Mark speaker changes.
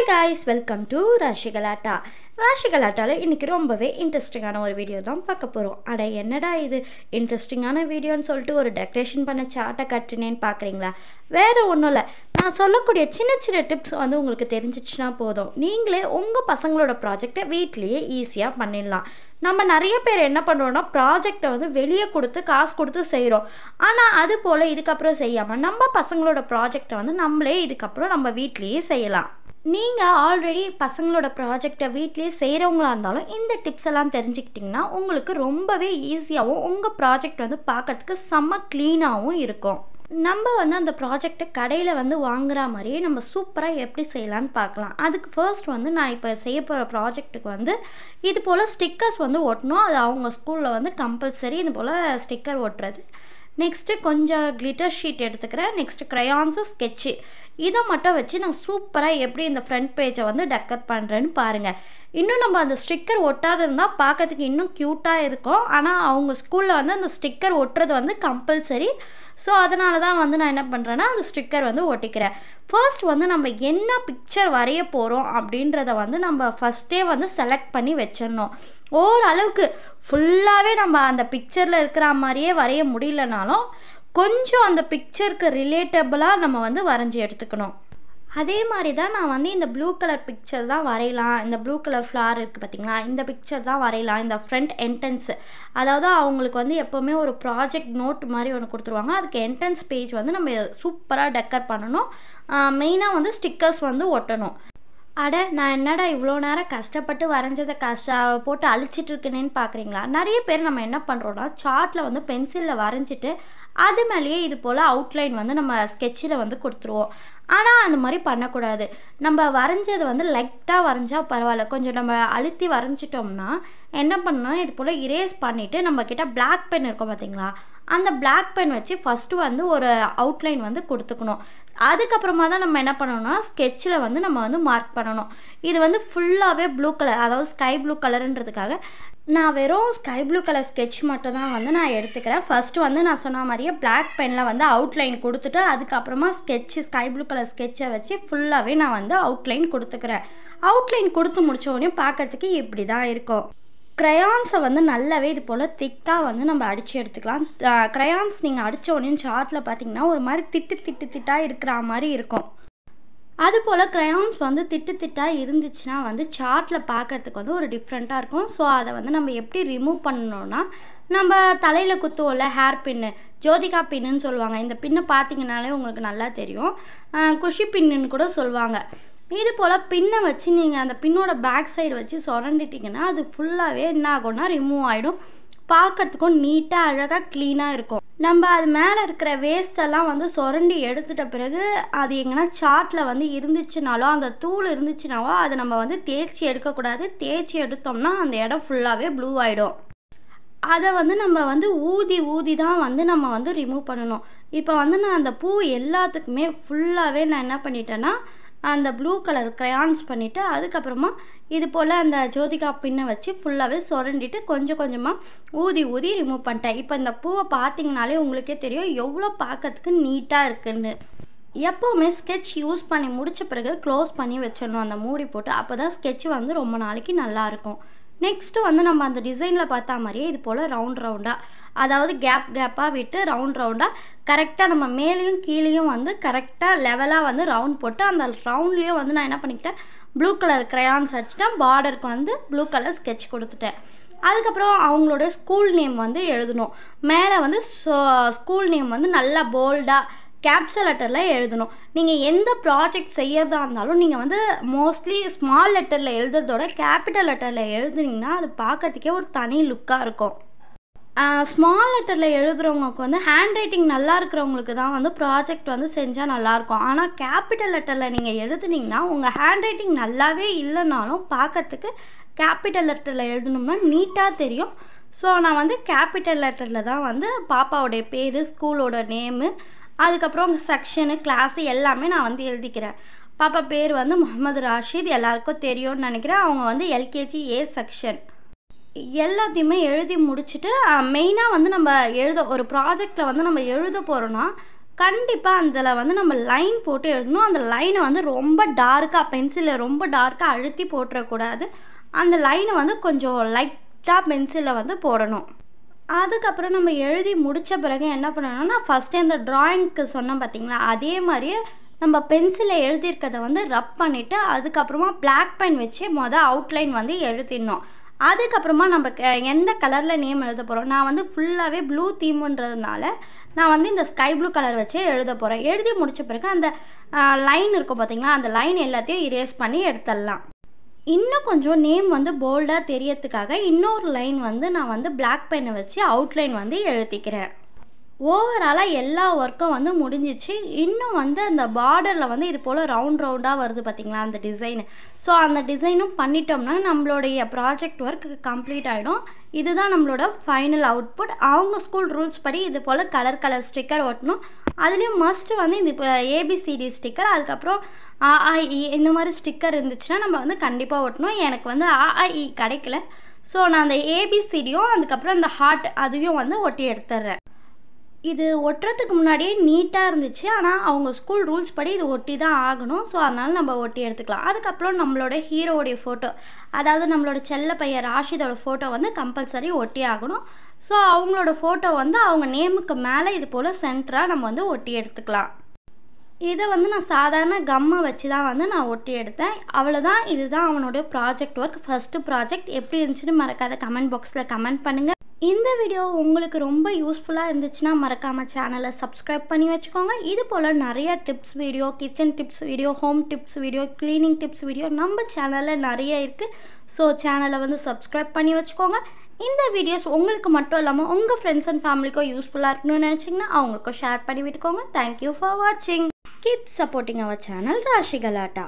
Speaker 1: Hi guys, welcome to Rashigalatta. ராஷிகலாட்டால இன்னைக்கு ரொம்பவே இன்ட்ரெஸ்டிங்கான ஒரு வீடியோ தான் பார்க்க போகிறோம். அட என்னடா இது இன்ட்ரெஸ்டிங்கான வீடியோன்னு சொல்லிட்டு ஒரு டெக்கரேஷன் பண்ண சார்ட்டை கட்டுனேன்னு பார்க்குறீங்களா? வேறு ஒன்றும் இல்லை, நான் சொல்லக்கூடிய சின்ன சின்ன டிப்ஸ் வந்து உங்களுக்கு தெரிஞ்சிச்சுன்னா போதும், நீங்களே உங்கள் பசங்களோட ப்ராஜெக்டை வீட்லேயே ஈஸியாக பண்ணிடலாம். நம்ம நிறைய பேர் என்ன பண்ணுறோன்னா ப்ராஜெக்டை வந்து வெளியே கொடுத்து காசு கொடுத்து செய்கிறோம். ஆனால் அது போல் இதுக்கப்புறம் செய்யாமல் நம்ம பசங்களோட ப்ராஜெக்டை வந்து நம்மளே இதுக்கப்புறம் நம்ம வீட்லேயே செய்யலாம். நீங்கள் ஆல்ரெடி பசங்களோட ப்ராஜெக்டை வீட்லேயே செய்கிறவங்களா இருந்தாலும் இந்த டிப்ஸ் எல்லாம் தெரிஞ்சுக்கிட்டிங்கன்னா உங்களுக்கு ரொம்பவே ஈஸியாகவும் உங்கள் ப்ராஜெக்ட் வந்து பார்க்கறதுக்கு செம்ம க்ளீனாகவும் இருக்கும். நம்ம வந்து அந்த ப்ராஜெக்டை கடையில் வந்து வாங்குற மாதிரியே நம்ம சூப்பராக எப்படி செய்யலான்னு பார்க்கலாம். அதுக்கு ஃபர்ஸ்ட் வந்து நான் இப்போ செய்ய போகிற ப்ராஜெக்ட்டுக்கு வந்து இது போல் ஸ்டிக்கர்ஸ் வந்து ஒட்டணும். அது அவங்க ஸ்கூலில் வந்து கம்பல்சரி இது போல் ஸ்டிக்கர் ஒட்டுறது. நெக்ஸ்ட்டு கொஞ்சம் கிளிட்டர் ஷீட் எடுத்துக்கிறேன். நெக்ஸ்ட்டு க்ரையான்ஸு, ஸ்கெட்சு, இதை மட்டும் வச்சு நான் சூப்பராக எப்படி இந்த ஃப்ரண்ட் பேஜை வந்து டெக்கர் பண்ணுறேன்னு பாருங்கள். இன்னும் நம்ம அந்த ஸ்டிக்கர் ஒட்டாது இருந்தால் பார்க்கறதுக்கு இன்னும் க்யூட்டாக இருக்கும். ஆனால் அவங்க ஸ்கூலில் வந்து அந்த ஸ்டிக்கர் ஒட்டுறது வந்து கம்பல்சரி. ஸோ அதனால தான் வந்து நான் என்ன பண்ணுறேன்னா அந்த ஸ்டிக்கர் வந்து ஒட்டிக்கிறேன். ஃபர்ஸ்ட் வந்து நம்ம என்ன பிக்சர் வரைய போகிறோம் அப்படின்றத வந்து நம்ம ஃபஸ்ட்டே வந்து செலக்ட் பண்ணி வச்சிடணும். ஓரளவுக்கு ஃபுல்லாகவே நம்ம அந்த பிக்சரில் இருக்கிற மாதிரியே வரைய முடியலனாலும் கொஞ்சம் அந்த பிக்சருக்கு ரிலேட்டபிளாக நம்ம வந்து வரைஞ்சி எடுத்துக்கணும். அதே மாதிரி தான் நான் வந்து இந்த ப்ளூ கலர் பிக்சர் தான் வரையலாம். இந்த ப்ளூ கலர் ஃப்ளார் இருக்குது பார்த்திங்களா, இந்த பிக்சர் தான் வரையலாம். இந்த ஃப்ரண்ட் என்ட்ரன்ஸு, அதாவது அவங்களுக்கு வந்து எப்போவுமே ஒரு ப்ராஜெக்ட் நோட் மாதிரி ஒன்று கொடுத்துருவாங்க. அதுக்கு என்ட்ரன்ஸ் பேஜ் வந்து நம்ம சூப்பராக டெக்கர் பண்ணணும். மெயினாக வந்து ஸ்டிக்கர்ஸ் வந்து ஒட்டணும். அட நான் என்னடா இவ்வளோ நேரம் கஷ்டப்பட்டு வரைஞ்சதை போட்டு அழிச்சிட்டு இருக்கேனேன்னு பார்க்குறீங்களா? நிறைய பேர் நம்ம என்ன பண்ணுறோன்னா சார்ட்டில் வந்து பென்சிலில் வரைஞ்சிட்டு அது மேலேயே இது போல் அவுட்லைன் வந்து நம்ம ஸ்கெட்சில் வந்து கொடுத்துருவோம். ஆனால் அந்த மாதிரி பண்ணக்கூடாது. நம்ம வரைஞ்சது வந்து லைட்டாக வரைஞ்சால் பரவாயில்ல, கொஞ்சம் நம்ம அழுத்தி வரைஞ்சிட்டோம்னா என்ன பண்ணணும், இது போல் இரேஸ் பண்ணிவிட்டு நம்மக்கிட்ட பிளாக் பென் இருக்கும் பார்த்திங்களா, அந்த பிளாக் பென் வச்சு ஃபஸ்ட்டு வந்து ஒரு அவுட்லைன் வந்து கொடுத்துக்கணும். அதுக்கப்புறமா தான் நம்ம என்ன பண்ணணும்னா ஸ்கெட்சில் வந்து நம்ம வந்து மார்க் பண்ணணும். இது வந்து ஃபுல்லாகவே ப்ளூ கலர், அதாவது ஸ்கை ப்ளூ கலருன்றதுக்காக நான் வெறும் ஸ்கை ப்ளூ கலர் ஸ்கெட்ச் மட்டும் தான் வந்து நான் எடுத்துக்கிறேன். ஃபஸ்ட்டு வந்து நான் சொன்ன மாதிரியே பிளாக் பெனில் வந்து அவுட்லைன் கொடுத்துட்டு அதுக்கப்புறமா ஸ்கை ப்ளூ கலர் ஸ்கெட்சை வச்சு ஃபுல்லாகவே நான் வந்து அவுட்லைன் கொடுத்துக்கிறேன். அவுட்லைன் கொடுத்து முடித்த உடனே பார்க்குறதுக்கு இப்படி தான் இருக்கும். க்ரையான்ஸை வந்து நல்லாவே இது போல் திக்காக வந்து நம்ம அடித்து எடுத்துக்கலாம். க்ரையான்ஸ் நீங்கள் அடித்த உடனே சார்ட்டில் பார்த்தீங்கன்னா ஒரு மாதிரி திட்டாக இருக்கிற மாதிரி இருக்கும். அதுபோல் க்ரையான்ஸ் வந்து திட்டாக இருந்துச்சுன்னா வந்து சார்ட்டில் பார்க்குறதுக்கு வந்து ஒரு டிஃப்ரெண்ட்டாக இருக்கும். ஸோ அதை வந்து நம்ம எப்படி ரிமூவ் பண்ணணும்னா, நம்ம தலையில் குத்துவோம்ல ஹேர் பின்னு, ஜோதிகா பின்னுன்னு சொல்லுவாங்க. இந்த பின்னை பார்த்தீங்கன்னாலே உங்களுக்கு நல்லா தெரியும். குஷி பின்னுன்னு கூட சொல்லுவாங்க. இது போல் பின்னை வச்சு நீங்கள் அந்த பின்னோட பேக் சைடு வச்சு சுரண்டிட்டிங்கன்னா அது ஃபுல்லாகவே என்ன ஆகும்னா ரிமூவ் ஆகிடும். பார்க்குறதுக்கும் நீட்டாக அழகாக க்ளீனாக இருக்கும். நம்ம அது மேலே இருக்கிற வேஸ்ட்டெல்லாம் வந்து சுரண்டி எடுத்துட்ட பிறகு அது எங்கன்னா சார்ட்டில் வந்து இருந்துச்சுனாலோ அந்த தூள் இருந்துச்சுனாவோ அதை நம்ம வந்து தேய்ச்சி எடுக்கக்கூடாது. தேய்ச்சி எடுத்தோம்னா அந்த இடம் ஃபுல்லாகவே ப்ளூ ஆகிடும். அதை வந்து நம்ம வந்து ஊதி தான் வந்து நம்ம வந்து ரிமூவ் பண்ணணும். இப்போ வந்து நான் அந்த பூ எல்லாத்துக்குமே ஃபுல்லாகவே நான் என்ன பண்ணிட்டேன்னா அந்த ப்ளூ கலர் க்ரையான்ஸ் பண்ணிவிட்டு அதுக்கப்புறமா இது போல் அந்த ஜோதிகா பின்னை வச்சு ஃபுல்லாகவே சுரண்டிட்டு கொஞ்சம் கொஞ்சமாக ஊதி ரிமூவ் பண்ணிட்டேன். இப்போ இந்த பூவை பார்த்திங்கனாலே உங்களுக்கே தெரியும் எவ்வளோ பார்க்கறதுக்கு நீட்டாக இருக்குன்னு. எப்போவுமே ஸ்கெட்ச் யூஸ் பண்ணி முடித்த பிறகு க்ளோஸ் பண்ணி வச்சிடணும் அந்த மூடி போட்டு. அப்போ தான் ஸ்கெட்ச் வந்து ரொம்ப நாளைக்கு நல்லாயிருக்கும். நெக்ஸ்ட்டு வந்து நம்ம அந்த டிசைனில் பார்த்தா மாதிரியே இது போல் ரவுண்டாக, அதாவது கேப்பாக விட்டு ரவுண்டாக கரெக்டாக நம்ம மேலேயும் கீழேயும் வந்து கரெக்டாக லெவலாக வந்து ரவுண்ட் போட்டு அந்த ரவுண்ட்லேயும் வந்து நான் என்ன பண்ணிக்கிட்டேன், ப்ளூ கலர் க்ரையான்ஸ் அடிச்சுட்டேன். பார்டருக்கு வந்து ப்ளூ கலர் ஸ்கெட்ச் கொடுத்துட்டேன். அதுக்கப்புறம் அவங்களோட ஸ்கூல் நேம் வந்து எழுதணும். மேலே வந்து ஸ்கூல் நேம் வந்து நல்லா போல்டாக கேப்சல் லெட்டரில் எழுதணும். நீங்கள் எந்த ப்ராஜெக்ட் செய்யறதா இருந்தாலும் நீங்கள் வந்து மோஸ்ட்லி ஸ்மால் லெட்டரில் எழுதுறதோட கேபிட்டல் லெட்டரில் எழுதுனீங்கன்னா அது பார்க்குறதுக்கே ஒரு தனி லுக்காக இருக்கும். ஸ்மால் லெட்டரில் எழுதுகிறவங்களுக்கு வந்து ஹேண்ட் ரைட்டிங் நல்லா இருக்கிறவங்களுக்கு தான் வந்து ப்ராஜெக்ட் வந்து செஞ்சால் நல்லாயிருக்கும். ஆனால் கேபிட்டல் லெட்டரில் நீங்கள் எழுதுனீங்கன்னா உங்கள் ஹேண்ட் ரைட்டிங் நல்லாவே இல்லைனாலும் பார்க்குறதுக்கு கேபிட்டல் லெட்டரில் எழுதணும்னா நீட்டாக தெரியும். ஸோ நான் வந்து கேபிட்டல் லெட்டரில் தான் வந்து பாப்பாவோடைய பேர், ஸ்கூலோட நேமு, அதுக்கப்புறம் செக்ஷனு, கிளாஸு எல்லாமே நான் வந்து எழுதிக்கிறேன். பாப்பா பேர் வந்து முகமது ராஷித், எல்லாருக்கும் தெரியும்னு நினைக்கிறேன். அவங்க வந்து எல்கேஜி ஏ செக்ஷன். எல்லாத்தையுமே எழுதி முடிச்சுட்டு மெயினாக வந்து நம்ம ஒரு ப்ராஜெக்டில் வந்து நம்ம எழுத போகிறோன்னா கண்டிப்பாக அதில் வந்து நம்ம லைன் போட்டு எழுதணும். அந்த லைனை வந்து ரொம்ப டார்க்காக பென்சிலில் ரொம்ப டார்க்காக அழுத்தி போட்டுறக்கூடாது. அந்த லைனை வந்து கொஞ்சம் லைட்டாக பென்சிலில் வந்து போடணும். அதுக்கப்புறம் நம்ம எழுதி முடித்த பிறகு என்ன பண்ணணும்னா, ஃபஸ்ட்டு இந்த ட்ராயிங்க்கு சொன்னோம் பார்த்திங்களா, அதே மாதிரியே நம்ம பென்சிலில் எழுதியிருக்கிறத வந்து ரப் பண்ணிவிட்டு அதுக்கப்புறமா பிளாக் பென் வச்சு அவுட்லைன் வந்து எழுதிடணும். அதுக்கப்புறமா நம்ம எந்த கலரில் நேம் எழுத போகிறோம், நான் வந்து ஃபுல்லாகவே ப்ளூ தீமுன்றதுனால நான் வந்து இந்த ஸ்கை ப்ளூ கலர் வச்சே எழுத போகிறேன். எழுதி முடித்த பிறகு அந்த லைன் இருக்கும் பார்த்திங்களா, அந்த லைன் எல்லாத்தையும் இரேஸ் பண்ணி எடுத்துடலாம். இன்னும் கொஞ்சம் நேம் வந்து போல்டாக தெரியறதுக்காக இன்னொரு லைன் வந்து நான் வந்து பிளாக் பென்னை வச்சு அவுட்லைன் வந்து எழுதிக்கிறேன். ஓவராலாக எல்லா ஒர்க்கும் வந்து முடிஞ்சிச்சு. இன்னும் வந்து அந்த பார்டரில் வந்து இது போல் ரவுண்டாக வருது பார்த்திங்களா அந்த டிசைனு. ஸோ அந்த டிசைனும் பண்ணிட்டோம்னா நம்மளுடைய ப்ராஜெக்ட் ஒர்க் கம்ப்ளீட் ஆகிடும். இதுதான் நம்மளோட ஃபைனல் அவுட்புட். அவங்க ஸ்கூல் ரூல்ஸ் படி இது போல் கலர் ஸ்டிக்கர் ஒட்டணும். அதுலேயும் மஸ்ட்டு வந்து இந்த ஏபிசிடி ஸ்டிக்கர், அதுக்கப்புறம் AAE இந்த மாதிரி ஸ்டிக்கர் இருந்துச்சுன்னா நம்ம வந்து கண்டிப்பாக ஒட்டணும். எனக்கு வந்து AAE கிடைக்கல. ஸோ நான் அந்த ஏபிசிடியும் அதுக்கப்புறம் அந்த ஹார்ட் அதையும் வந்து ஒட்டி எடுத்துடுறேன். இது ஒட்டுறதுக்கு முன்னாடியே நீட்டாக இருந்துச்சு. ஆனால் அவங்க ஸ்கூல் ரூல்ஸ் படி இது ஒட்டி தான் ஆகணும். ஸோ அதனால் நம்ம ஒட்டி எடுத்துக்கலாம். அதுக்கப்புறம் நம்மளோட ஹீரோடைய ஃபோட்டோ, அதாவது நம்மளோட செல்ல பையன் ராஷிதோட ஃபோட்டோ வந்து கம்பல்சரி ஒட்டி ஆகணும். ஸோ அவங்களோட ஃபோட்டோ வந்து அவங்க நேமுக்கு மேலே இது போல் சென்டராக நம்ம வந்து ஒட்டி எடுத்துக்கலாம். இதை வந்து நான் சாதாரண கம்மை வச்சு தான் வந்து நான் ஒட்டி எடுத்தேன். அவ்வளோதான். இதுதான் அவனோட ப்ராஜெக்ட் ஒர்க், ஃபஸ்ட்டு ப்ராஜெக்ட். எப்படி இருந்துச்சுன்னு மறக்காத கமெண்ட் பாக்ஸில் கமெண்ட் பண்ணுங்கள். இந்த வீடியோ உங்களுக்கு ரொம்ப யூஸ்ஃபுல்லாக இருந்துச்சுன்னா மறக்காமல் சேனலை சப்ஸ்கிரைப் பண்ணி வச்சுக்கோங்க. இது போல் நிறைய tips video, kitchen tips video, home tips video, cleaning tips video நம்ம சேனலில் நிறைய இருக்குது. ஸோ சேனலை வந்து சப்ஸ்கிரைப் பண்ணி வச்சுக்கோங்க. இந்த வீடியோஸ் உங்களுக்கு மட்டும் இல்லாமல் உங்கள் ஃப்ரெண்ட்ஸ் அண்ட் ஃபேமிலிக்கும் யூஸ்ஃபுல்லாக இருக்கணும்னு நினச்சிங்கன்னா அவங்களுக்கும் ஷேர் பண்ணி விட்டுக்கோங்க. தேங்க்யூ ஃபார் வாட்சிங். Keep supporting our channel Rashi கலாட்டா.